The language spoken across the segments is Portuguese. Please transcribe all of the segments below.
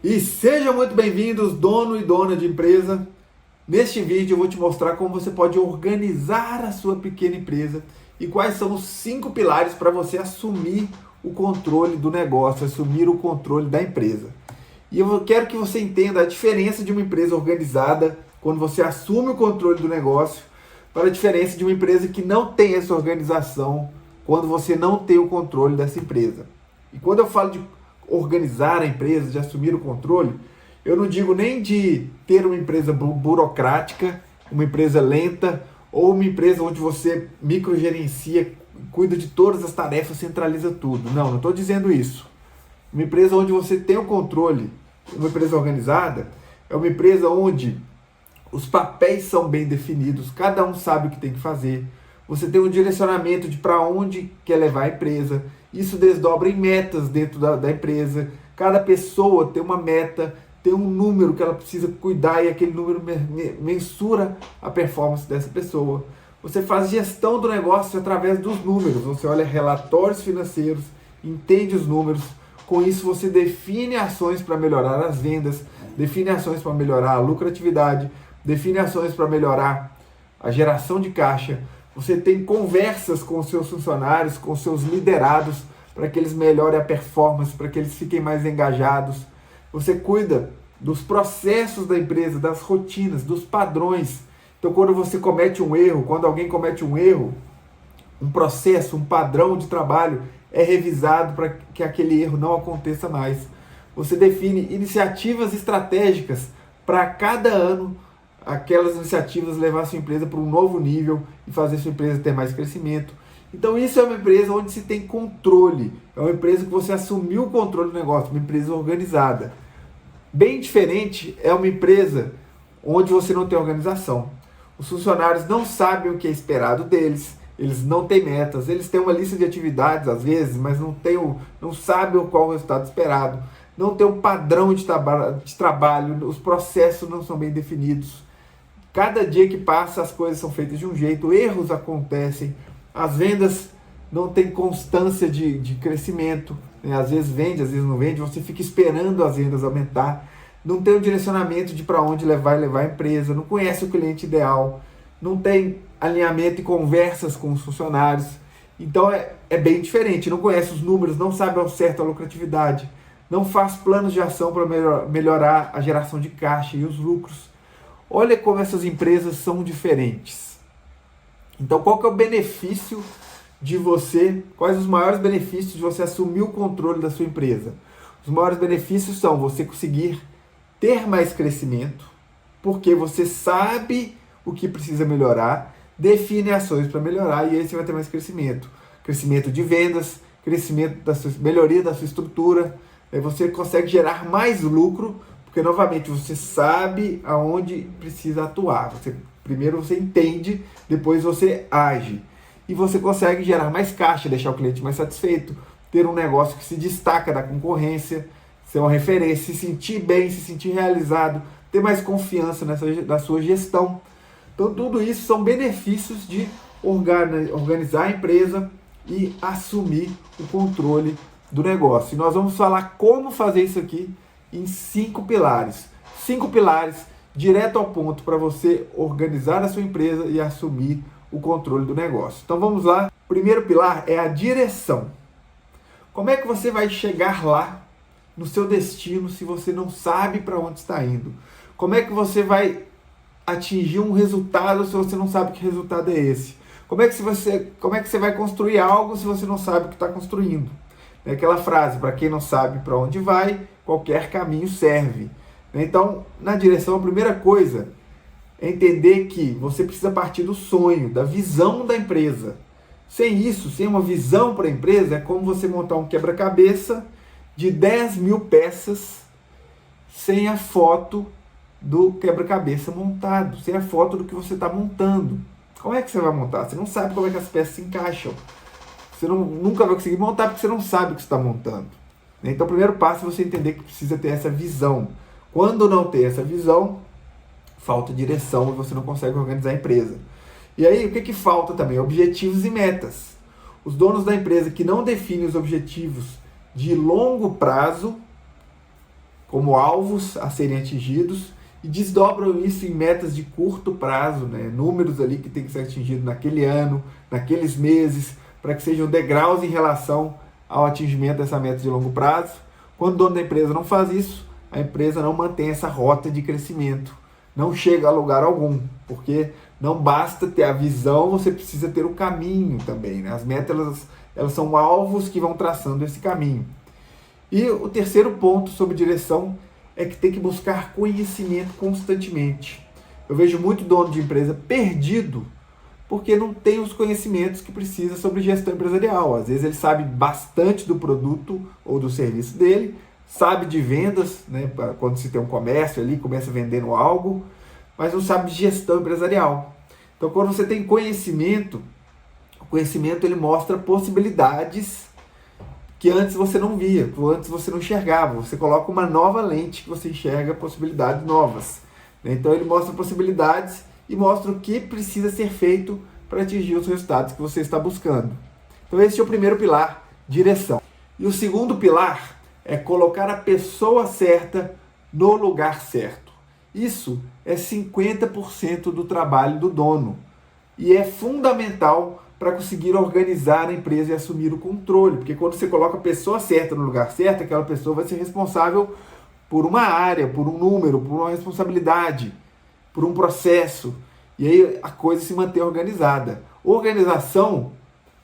E sejam muito bem-vindos, dono e dona de empresa. Neste vídeo eu vou te mostrar como você pode organizar a sua pequena empresa e quais são os 5 pilares para você assumir o controle do negócio, assumir o controle da empresa. E eu quero que você entenda a diferença de uma empresa organizada, quando você assume o controle do negócio, para a diferença de uma empresa que não tem essa organização, quando você não tem o controle dessa empresa. E quando eu falo de organizar a empresa, de assumir o controle, eu não digo nem de ter uma empresa burocrática, uma empresa lenta, ou uma empresa onde você microgerencia, cuida de todas as tarefas, centraliza tudo. Não estou dizendo isso. Uma empresa onde você tem o controle, uma empresa organizada, é uma empresa onde os papéis são bem definidos, cada um sabe o que tem que fazer, você tem um direcionamento de para onde quer levar a empresa, isso desdobra em metas dentro da empresa, cada pessoa tem uma meta, tem um número que ela precisa cuidar e aquele número mensura a performance dessa pessoa. Você faz gestão do negócio através dos números, você olha relatórios financeiros, entende os números, com isso você define ações para melhorar as vendas, define ações para melhorar a lucratividade, define ações para melhorar a geração de caixa. Você tem conversas com os seus funcionários, com os seus liderados, para que eles melhorem a performance, para que eles fiquem mais engajados. Você cuida dos processos da empresa, das rotinas, dos padrões. Então, quando você comete um erro, quando alguém comete um erro, um processo, um padrão de trabalho é revisado para que aquele erro não aconteça mais. Você define iniciativas estratégicas para cada ano aquelas iniciativas levar a sua empresa para um novo nível e fazer a sua empresa ter mais crescimento. Então isso é uma empresa onde se tem controle, é uma empresa que você assumiu o controle do negócio, uma empresa organizada. Bem diferente é uma empresa onde você não tem organização. Os funcionários não sabem o que é esperado deles, eles não têm metas, eles têm uma lista de atividades às vezes, mas não sabem qual o resultado esperado, não tem um padrão de trabalho, os processos não são bem definidos. Cada dia que passa as coisas são feitas de um jeito, erros acontecem, as vendas não têm constância de crescimento, né? Às vezes vende, às vezes não vende, você fica esperando as vendas aumentar, não tem um direcionamento de para onde levar a empresa, não conhece o cliente ideal, não tem alinhamento e conversas com os funcionários, então é bem diferente, não conhece os números, não sabe ao certo a lucratividade, não faz planos de ação para melhorar a geração de caixa e os lucros. Olha como essas empresas são diferentes. Então, qual que é o benefício de você, quais os maiores benefícios de você assumir o controle da sua empresa? Os maiores benefícios são você conseguir ter mais crescimento, porque você sabe o que precisa melhorar, define ações para melhorar e aí você vai ter mais crescimento. Crescimento de vendas, crescimento melhoria da sua estrutura, aí você consegue gerar mais lucro, porque novamente você sabe aonde precisa atuar. Primeiro você entende, depois você age. E você consegue gerar mais caixa, deixar o cliente mais satisfeito, ter um negócio que se destaca da concorrência, ser uma referência, se sentir bem, se sentir realizado, ter mais confiança na sua gestão. Então tudo isso são benefícios de organizar a empresa e assumir o controle do negócio. E nós vamos falar como fazer isso aqui em 5 pilares. 5 pilares direto ao ponto para você organizar a sua empresa e assumir o controle do negócio. Então vamos lá. O primeiro pilar é a direção. Como é que você vai chegar lá no seu destino se você não sabe para onde está indo? Como é que você vai atingir um resultado se você não sabe que resultado é esse? Como é que você vai construir algo se você não sabe o que está construindo? É aquela frase, para quem não sabe para onde vai, qualquer caminho serve. Então, na direção, a primeira coisa é entender que você precisa partir do sonho, da visão da empresa. Sem isso, sem uma visão para a empresa, é como você montar um quebra-cabeça de 10 mil peças sem a foto do quebra-cabeça montado, sem a foto do que você está montando. Como é que você vai montar? Você não sabe como é que as peças se encaixam. Você nunca vai conseguir montar porque você não sabe o que está montando. Então, o primeiro passo é você entender que precisa ter essa visão. Quando não tem essa visão, falta direção e você não consegue organizar a empresa. E aí, o que falta também? Objetivos e metas. Os donos da empresa que não definem os objetivos de longo prazo como alvos a serem atingidos e desdobram isso em metas de curto prazo, né? Números ali que tem que ser atingido naquele ano, naqueles meses, para que sejam degraus em relação ao atingimento dessa meta de longo prazo. Quando o dono da empresa não faz isso, a empresa não mantém essa rota de crescimento, não chega a lugar algum, porque não basta ter a visão, você precisa ter o caminho também, né? As metas elas são alvos que vão traçando esse caminho. E o terceiro ponto sobre direção é que tem que buscar conhecimento constantemente. Eu vejo muito dono de empresa perdido porque não tem os conhecimentos que precisa sobre gestão empresarial. Às vezes ele sabe bastante do produto ou do serviço dele, sabe de vendas, né, quando se tem um comércio ali, começa vendendo algo, mas não sabe de gestão empresarial. Então, quando você tem conhecimento, o conhecimento ele mostra possibilidades que antes você não via, que antes você não enxergava. Você coloca uma nova lente que você enxerga possibilidades novas. Então, ele mostra possibilidades e mostra o que precisa ser feito para atingir os resultados que você está buscando. Então, esse é o primeiro pilar, direção. E o segundo pilar é colocar a pessoa certa no lugar certo. Isso é 50% do trabalho do dono e é fundamental para conseguir organizar a empresa e assumir o controle, porque quando você coloca a pessoa certa no lugar certo, aquela pessoa vai ser responsável por uma área, por um número, por uma responsabilidade, por um processo, e aí a coisa se mantém organizada. Organização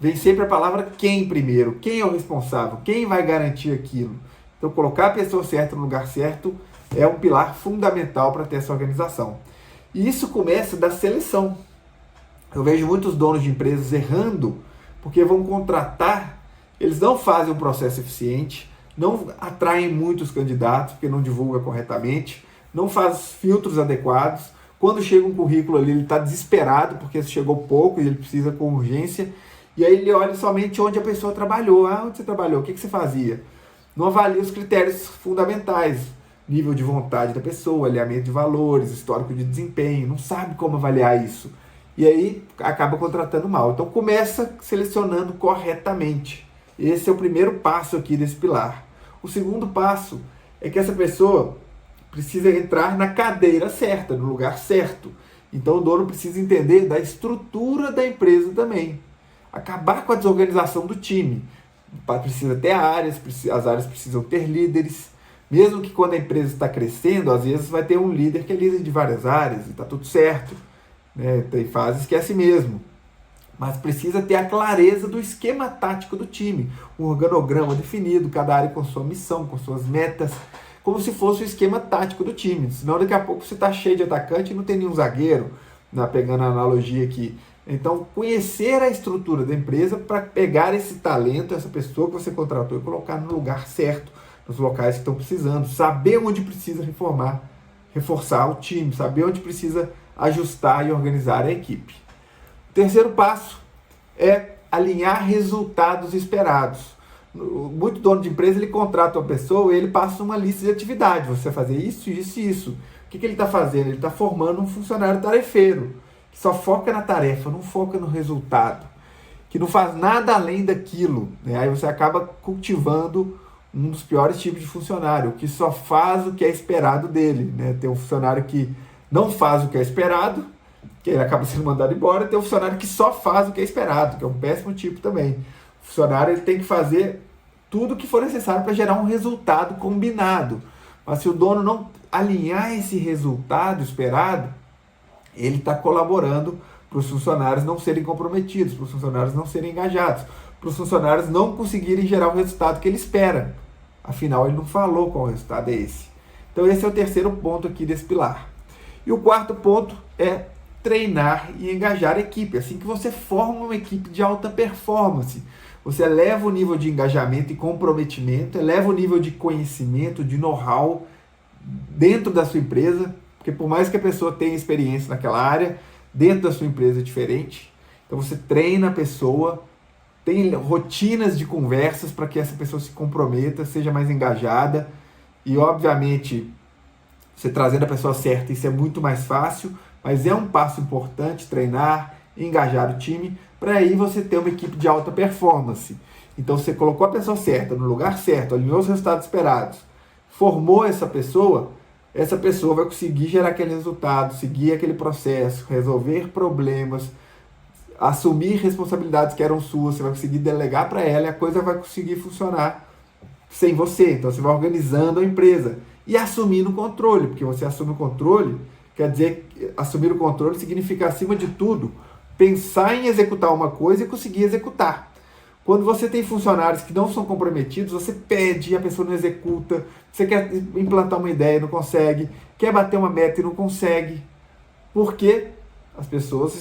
vem sempre a palavra quem primeiro, quem é o responsável, quem vai garantir aquilo. Então, colocar a pessoa certa no lugar certo é um pilar fundamental para ter essa organização. E isso começa da seleção. Eu vejo muitos donos de empresas errando porque vão contratar, eles não fazem um processo eficiente, não atraem muitos candidatos porque não divulga corretamente, não faz filtros adequados. Quando chega um currículo ali, ele está desesperado porque chegou pouco e ele precisa com urgência. E aí ele olha somente onde a pessoa trabalhou. Ah, onde você trabalhou? O que você fazia? Não avalia os critérios fundamentais. Nível de vontade da pessoa, alinhamento de valores, histórico de desempenho. Não sabe como avaliar isso. E aí acaba contratando mal. Então começa selecionando corretamente. Esse é o primeiro passo aqui desse pilar. O segundo passo é que essa pessoa precisa entrar na cadeira certa, no lugar certo. Então o dono precisa entender da estrutura da empresa também. Acabar com a desorganização do time. Precisa ter áreas, as áreas precisam ter líderes. Mesmo que quando a empresa está crescendo, às vezes vai ter um líder que é líder de várias áreas e está tudo certo. Né? Tem fases que é assim mesmo. Mas precisa ter a clareza do esquema tático do time. Um organograma definido, cada área com sua missão, com suas metas, como se fosse o esquema tático do time. Senão daqui a pouco você está cheio de atacante e não tem nenhum zagueiro, né? Pegando a analogia aqui. Então, conhecer a estrutura da empresa para pegar esse talento, essa pessoa que você contratou e colocar no lugar certo, nos locais que estão precisando, saber onde precisa reforçar o time, saber onde precisa ajustar e organizar a equipe. O terceiro passo é alinhar resultados esperados. Muito dono de empresa, ele contrata uma pessoa e ele passa uma lista de atividades. Você vai fazer isso, isso e isso. O que ele está fazendo? Ele está formando um funcionário tarefeiro, que só foca na tarefa, não foca no resultado, que não faz nada além daquilo. Né? Aí você acaba cultivando um dos piores tipos de funcionário, que só faz o que é esperado dele. Né? Tem um funcionário que não faz o que é esperado, que ele acaba sendo mandado embora, tem um funcionário que só faz o que é esperado, que é um péssimo tipo também. O funcionário ele tem que fazer tudo o que for necessário para gerar um resultado combinado. Mas se o dono não alinhar esse resultado esperado, ele está colaborando para os funcionários não serem comprometidos, para os funcionários não serem engajados, para os funcionários não conseguirem gerar o resultado que ele espera. Afinal, ele não falou qual resultado é esse. Então esse é o terceiro ponto aqui desse pilar. E o quarto ponto é treinar e engajar a equipe. Assim que você forma uma equipe de alta performance, você eleva o nível de engajamento e comprometimento, eleva o nível de conhecimento, de know-how dentro da sua empresa, porque por mais que a pessoa tenha experiência naquela área, dentro da sua empresa é diferente. Então você treina a pessoa, tem rotinas de conversas para que essa pessoa se comprometa, seja mais engajada e, obviamente, você trazendo a pessoa certa, isso é muito mais fácil, mas é um passo importante treinar, engajar o time, para aí você ter uma equipe de alta performance. Então você colocou a pessoa certa, no lugar certo, alinhou os resultados esperados, formou essa pessoa vai conseguir gerar aquele resultado, seguir aquele processo, resolver problemas, assumir responsabilidades que eram suas, você vai conseguir delegar para ela e a coisa vai conseguir funcionar sem você. Então você vai organizando a empresa e assumindo o controle, porque você assume o controle, quer dizer, assumir o controle significa, acima de tudo, pensar em executar uma coisa e conseguir executar. Quando você tem funcionários que não são comprometidos, você pede e a pessoa não executa, você quer implantar uma ideia e não consegue, quer bater uma meta e não consegue, porque as pessoas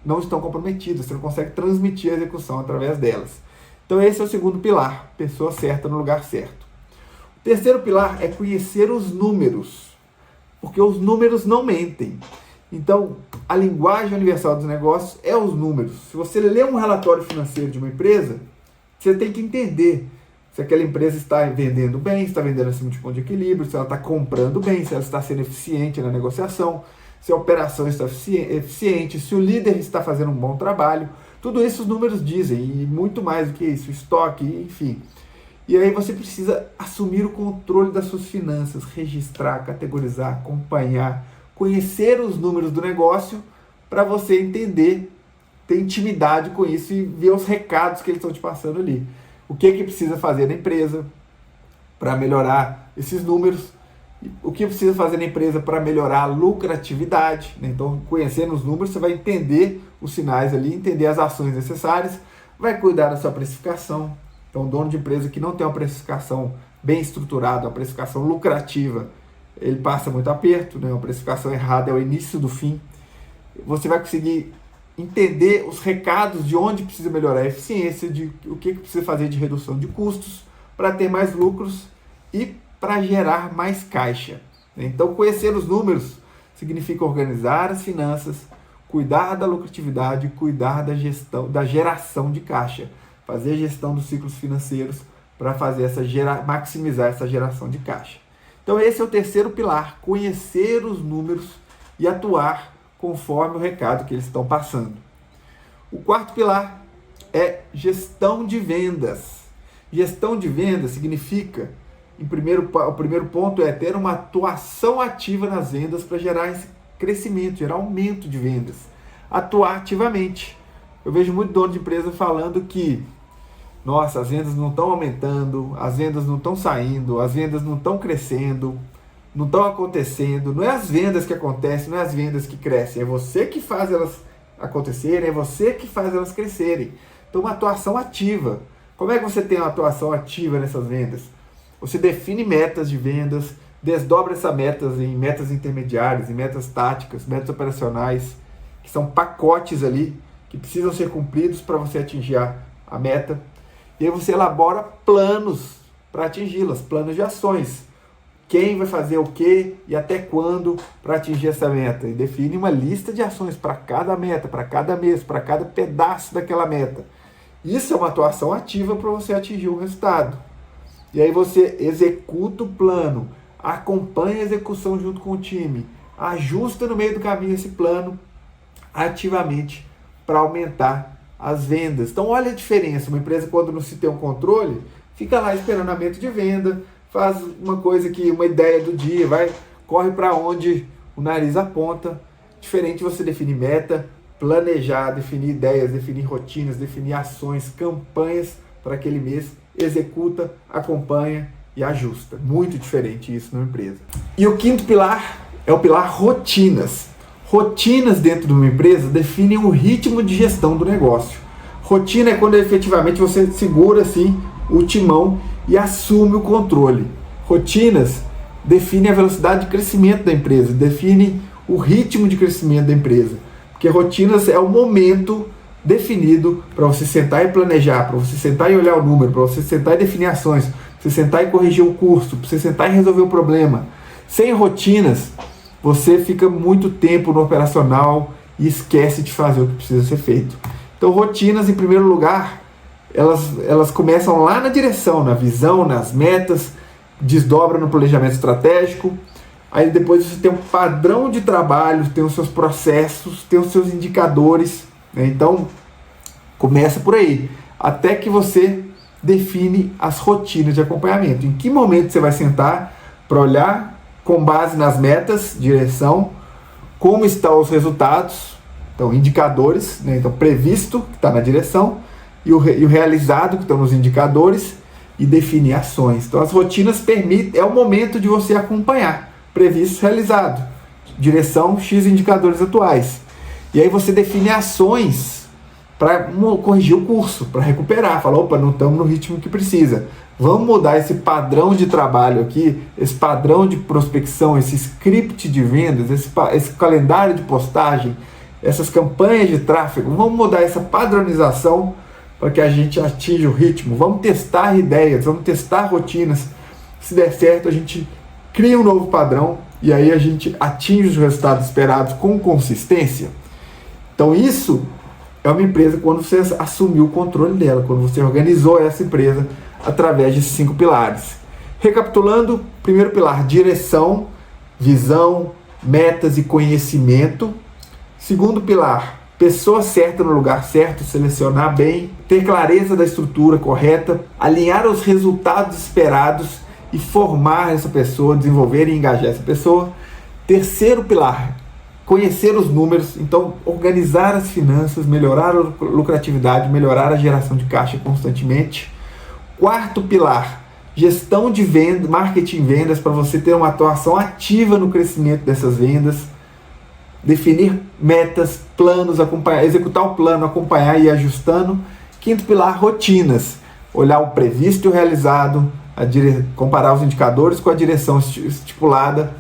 não estão comprometidas, você não consegue transmitir a execução através delas. Então esse é o segundo pilar, pessoa certa no lugar certo. O terceiro pilar é conhecer os números, porque os números não mentem. Então, a linguagem universal dos negócios é os números. Se você lê um relatório financeiro de uma empresa, você tem que entender se aquela empresa está vendendo bem, se está vendendo acima de ponto de equilíbrio, se ela está comprando bem, se ela está sendo eficiente na negociação, se a operação está eficiente, se o líder está fazendo um bom trabalho. Tudo isso os números dizem, e muito mais do que isso, estoque, enfim. E aí você precisa assumir o controle das suas finanças, registrar, categorizar, acompanhar, conhecer os números do negócio para você entender, ter intimidade com isso e ver os recados que eles estão te passando ali. O que precisa fazer na empresa para melhorar esses números, o que precisa fazer na empresa para melhorar a lucratividade, né? Então, conhecendo os números, você vai entender os sinais ali, entender as ações necessárias, vai cuidar da sua precificação. Então, o dono de empresa que não tem uma precificação bem estruturada, uma precificação lucrativa, ele passa muito aperto, né? Uma precificação errada é o início do fim. Você vai conseguir entender os recados de onde precisa melhorar a eficiência, de o que precisa fazer de redução de custos para ter mais lucros e para gerar mais caixa. Então, conhecer os números significa organizar as finanças, cuidar da lucratividade, cuidar da gestão, da geração de caixa, fazer a gestão dos ciclos financeiros para fazer maximizar essa geração de caixa. Então esse é o terceiro pilar, conhecer os números e atuar conforme o recado que eles estão passando. O quarto pilar é gestão de vendas. Gestão de vendas significa, o primeiro ponto é ter uma atuação ativa nas vendas para gerar esse crescimento, gerar aumento de vendas. Atuar ativamente. Eu vejo muito dono de empresa falando que nossa, as vendas não estão aumentando, as vendas não estão saindo, as vendas não estão crescendo, não estão acontecendo. Não é as vendas que acontecem, não é as vendas que crescem. É você que faz elas acontecerem, é você que faz elas crescerem. Então, uma atuação ativa. Como é que você tem uma atuação ativa nessas vendas? Você define metas de vendas, desdobra essas metas em metas intermediárias, em metas táticas, metas operacionais, que são pacotes ali, que precisam ser cumpridos para você atingir a meta. E aí você elabora planos para atingi-las, planos de ações. Quem vai fazer o que e até quando para atingir essa meta. E define uma lista de ações para cada meta, para cada mês, para cada pedaço daquela meta. Isso é uma atuação ativa para você atingir o resultado. E aí você executa o plano, acompanha a execução junto com o time, ajusta no meio do caminho esse plano ativamente para aumentar as vendas. Então olha a diferença, uma empresa quando não se tem um controle, fica lá esperando aumento de venda, faz uma coisa que, uma ideia do dia, corre para onde o nariz aponta. Diferente você definir meta, planejar, definir ideias, definir rotinas, definir ações, campanhas para aquele mês, executa, acompanha e ajusta. Muito diferente isso numa empresa. E o quinto pilar é o pilar rotinas. Rotinas dentro de uma empresa definem o ritmo de gestão do negócio. Rotina é quando efetivamente você segura assim o timão e assume o controle. Rotinas definem a velocidade de crescimento da empresa, define o ritmo de crescimento da empresa. Porque rotinas é o momento definido para você sentar e planejar, para você sentar e olhar o número, para você sentar e definir ações, para você sentar e corrigir o custo, para você sentar e resolver o problema. Sem rotinas, você fica muito tempo no operacional e esquece de fazer o que precisa ser feito. Então, rotinas, em primeiro lugar, elas começam lá na direção, na visão, nas metas, desdobram no planejamento estratégico. Aí depois você tem um padrão de trabalho, tem os seus processos, tem os seus indicadores, né? Então, começa por aí. Até que você define as rotinas de acompanhamento. Em que momento você vai sentar para olhar com base nas metas, direção, como estão os resultados, então indicadores, né? Então previsto, que está na direção, e o realizado, que estão nos indicadores, e definir ações. Então as rotinas permitem, é o momento de você acompanhar, previsto, realizado, direção, X indicadores atuais. E aí você define ações para corrigir o curso, para recuperar, falar, opa, não estamos no ritmo que precisa. Vamos mudar esse padrão de trabalho aqui, esse padrão de prospecção, esse script de vendas, esse calendário de postagem, essas campanhas de tráfego. Vamos mudar essa padronização para que a gente atinja o ritmo. Vamos testar ideias, vamos testar rotinas. Se der certo, a gente cria um novo padrão e aí a gente atinge os resultados esperados com consistência. Então isso é uma empresa quando você assumiu o controle dela, quando você organizou essa empresa através de 5 pilares. Recapitulando, primeiro pilar, direção, visão, metas e conhecimento. Segundo pilar, pessoa certa no lugar certo, selecionar bem, ter clareza da estrutura correta, alinhar os resultados esperados e formar essa pessoa, desenvolver e engajar essa pessoa. Terceiro pilar, conhecer os números, então organizar as finanças, melhorar a lucratividade, melhorar a geração de caixa constantemente. Quarto pilar, gestão de vendas, marketing e vendas, para você ter uma atuação ativa no crescimento dessas vendas. Definir metas, planos, acompanhar, executar o plano, acompanhar e ir ajustando. Quinto pilar, rotinas, olhar o previsto e o realizado, comparar os indicadores com a direção estipulada,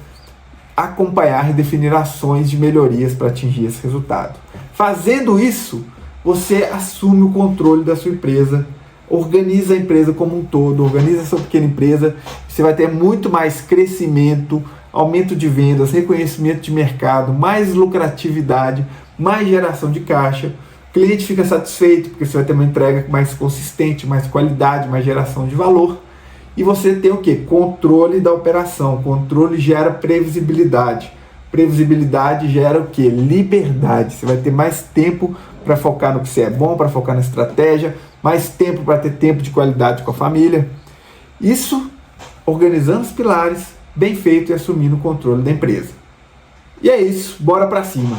acompanhar e definir ações de melhorias para atingir esse resultado. Fazendo isso, você assume o controle da sua empresa, organiza a empresa como um todo, organiza a sua pequena empresa, você vai ter muito mais crescimento, aumento de vendas, reconhecimento de mercado, mais lucratividade, mais geração de caixa. O cliente fica satisfeito porque você vai ter uma entrega mais consistente, mais qualidade, mais geração de valor. E você tem o quê? Controle da operação. Controle gera previsibilidade. Previsibilidade gera o quê? Liberdade. Você vai ter mais tempo para focar no que você é bom, para focar na estratégia, mais tempo para ter tempo de qualidade com a família. Isso organizando os pilares, bem feito e assumindo o controle da empresa. E é isso, bora para cima.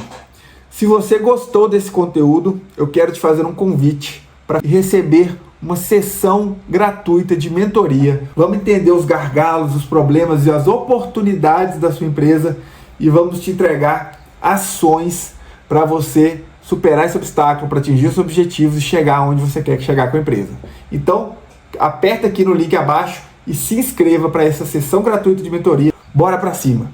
Se você gostou desse conteúdo, eu quero te fazer um convite para receber uma sessão gratuita de mentoria. Vamos entender os gargalos, os problemas e as oportunidades da sua empresa e vamos te entregar ações para você superar esse obstáculo, para atingir os objetivos e chegar onde você quer chegar com a empresa. Então, aperta aqui no link abaixo e se inscreva para essa sessão gratuita de mentoria. Bora para cima!